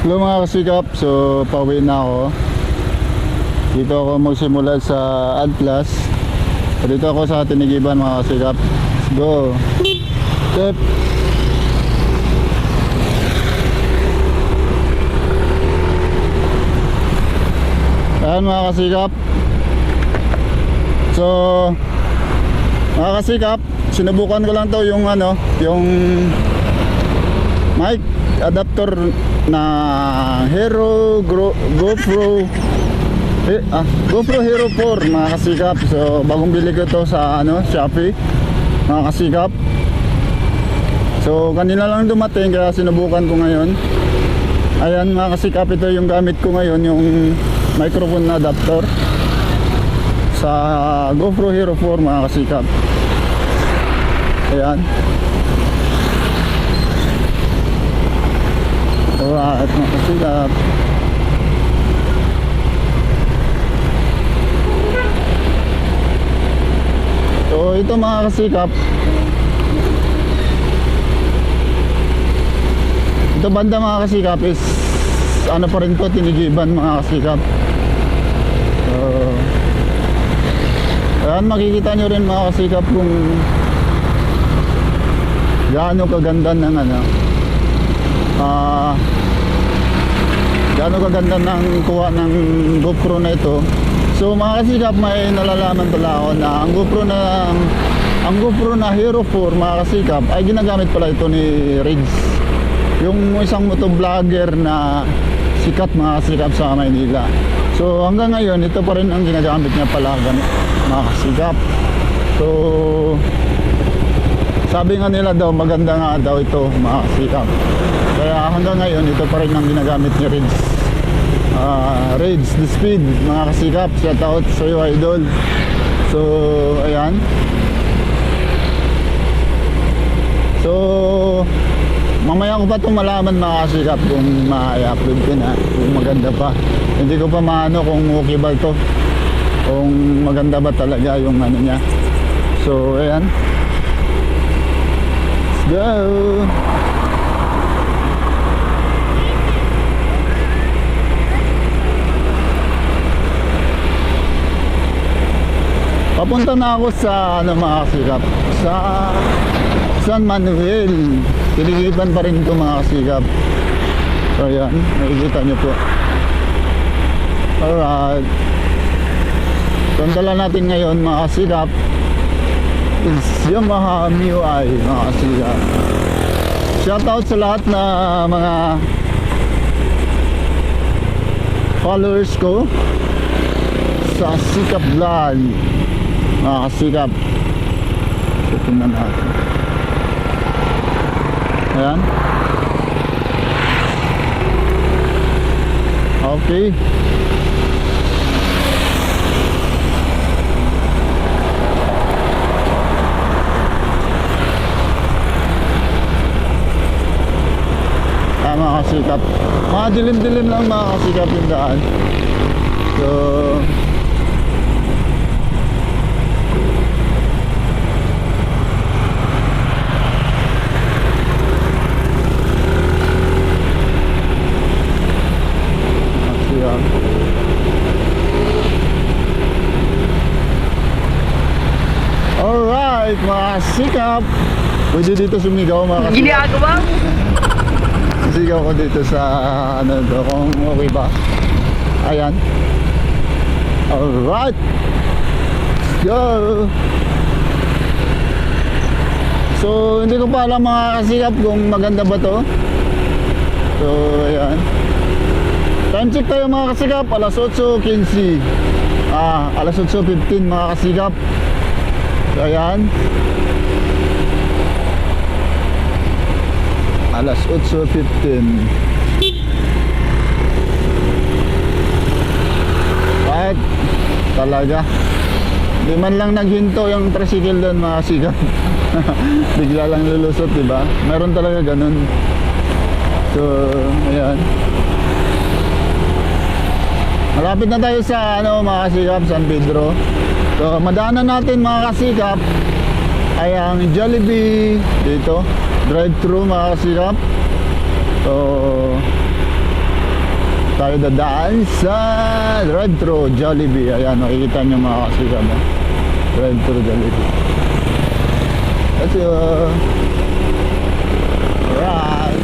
Hello mga kasikap, so pauwi na ako. Dito ako magsimula sa Adplas. Dito ako sa Tinigiban mga kasikap. Let's go. Step. Ayan mga kasikap. So mga kasikap, sinubukan ko lang to yung yung mic adapter na GoPro Hero 4 mga kasikap. So bagong bili ko to sa Shopee mga kasikap. So kanina lang dumating kaya sinubukan ko ngayon. Ayan mga kasikap, ito yung gamit ko ngayon, yung microphone na adapter sa GoPro Hero 4 mga kasikap. Ayan. Alright mga kasikap. So ito mga kasikap, ito banda mga kasikap is pa rin to, Tinigiban mga kasikap. So ayan, makikita nyo rin mga kasikap kung gaano kaganda ng gaano kaganda ng kuha ng GoPro na ito. So mga kasikap, may nalalaman pala ako na ang GoPro na Hero 4 mga kasikap ay ginagamit pala ito ni Rigs, yung isang motovlogger na sikat mga kasikap sa Maynila. So hanggang ngayon ito pa rin ang ginagamit niya pala mga kasikap. So sabi nga nila daw maganda nga daw ito mga kasikap. Kaya hanggang ngayon ito pa rin ang ginagamit ni Rigs. Rage the Speed mga kasikap, shout out sa iyo idol. So ayan. So mamaya ko pa itong malaman mga kasikap kung ma-upload ko na, kung maganda pa. Hindi ko pa maano kung okay ba ito, kung maganda ba talaga yung niya. So ayan, let's go. Papunta na ako sa mga kasikap, sa San Manuel. Tinigiban pa rin ito mga kasikap. So ayan, nakikita nyo po. Alright, so ang dala natin ngayon mga kasikap is Yamaha MIUI mga kasikap. Shoutout sa lahat na mga followers ko sa Sikap Vlog mga kasikap. So tingnan natin. Ayan. Okay. Mga kasikap, mga dilim-dilim lang mga kasikap yung daan. So alright mga kasikap, pwede dito sumigaw mga kasikap. Ginagawa? Sigaw ko dito sa ito, kung okay ba. Ayan. Alright, let's go. So hindi ko pa alam mga kasikap kung maganda ba to. So ayan, time check tayo mga kasikap, alas 8:15, alas 8:15 mga kasikap. So ayan, alas 8:15. Right, talaga di man lang naghinto yung tricycle doon mga kasikap. Bigla lang lulusot, diba? Meron talaga ganun. So ayan, malapit na tayo sa mga kasikap, San Pedro. So madaanan natin mga kasikap ay ang Jollibee dito, drive-thru mga kasikap. So tayo dadaan sa drive-thru Jollibee. Ayan, makikita nyo mga kasikap. Drive-thru Jollibee. Let's go. Alright.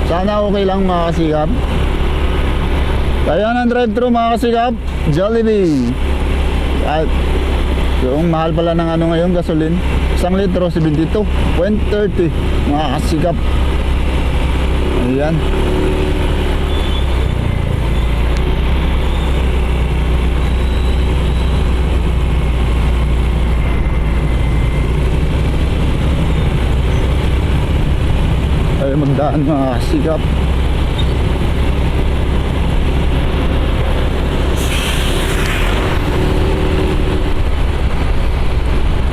Sana okay lang mga kasikap. Kaya ng drive-thru mga kasikap, Jollibee. At yung mahal pala ng ano ngayon, gasolin. 1 litro, 72.30 mga kasikap. Ayan. Tayo magdaan mga kasikap.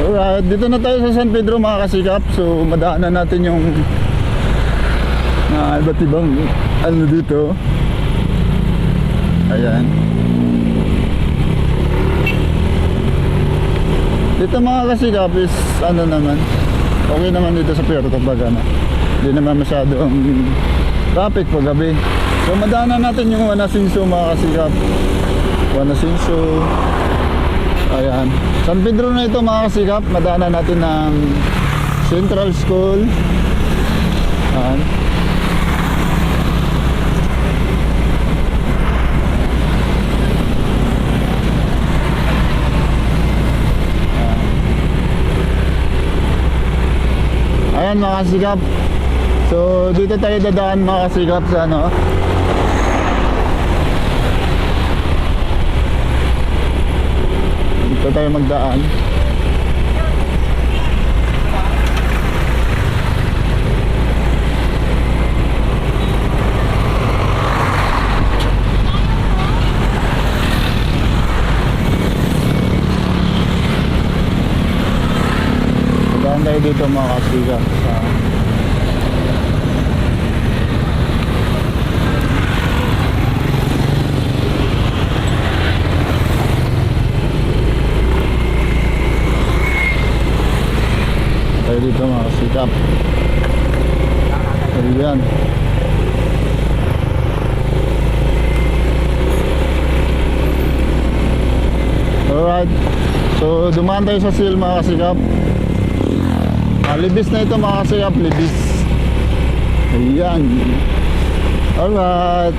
Alright, dito na tayo sa San Pedro mga kasikap. So madaanan natin yung iba't ibang ano dito. Ayan. Dito mga kasikap is ano naman, okay naman dito sa Puerto Baga na. Hindi naman masyadong traffic pag gabi. So madaanan natin yung Wanasinso mga kasikap. Wanasinso. Ayan. San Pedro na ito mga kasikap. Madaanan natin ng Central School. Ayan. Ayan mga kasikap. So dito tayo dadaan mga kasikap sa ano, dito tayo magdaan. Dadaan tayo dito mga kasikap sa dito mga kasikap. Ayan. Alright. So dumaan tayo sa seal mga kasikap. Libis na ito mga kasikap. Libis. Ayan. Alright.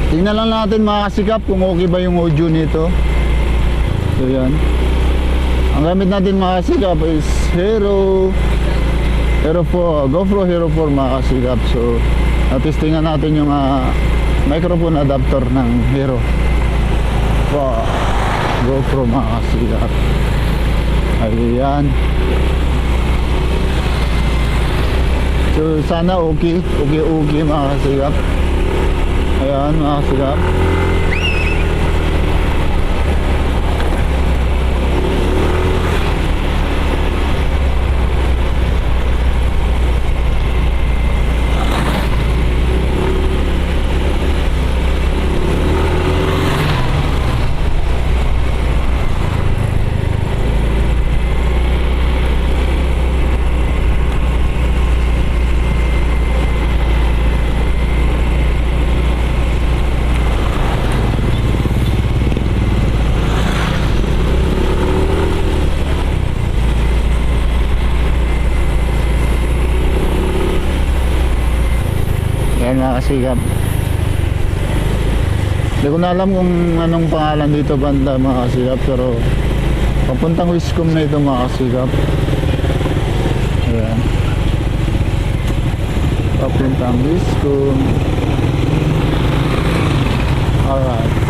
Tingnan lang natin mga kasikap kung okay ba yung audio nito. So yan. Ang gamit natin mga kasikap is Hero 4, GoPro Hero 4 mga kasikap. So natistingan natin yung microphone adapter ng Hero GoPro mga kasikap. Ayan. So sana okay mga kasikap. Ayan mga kasikap. Ayan mga kasikap. Hindi ko na alam kung anong pangalan dito banda mga kasikap, pero papuntang Wiscom na ito mga kasikap. Ayan. Papuntang Wiscom. Alright.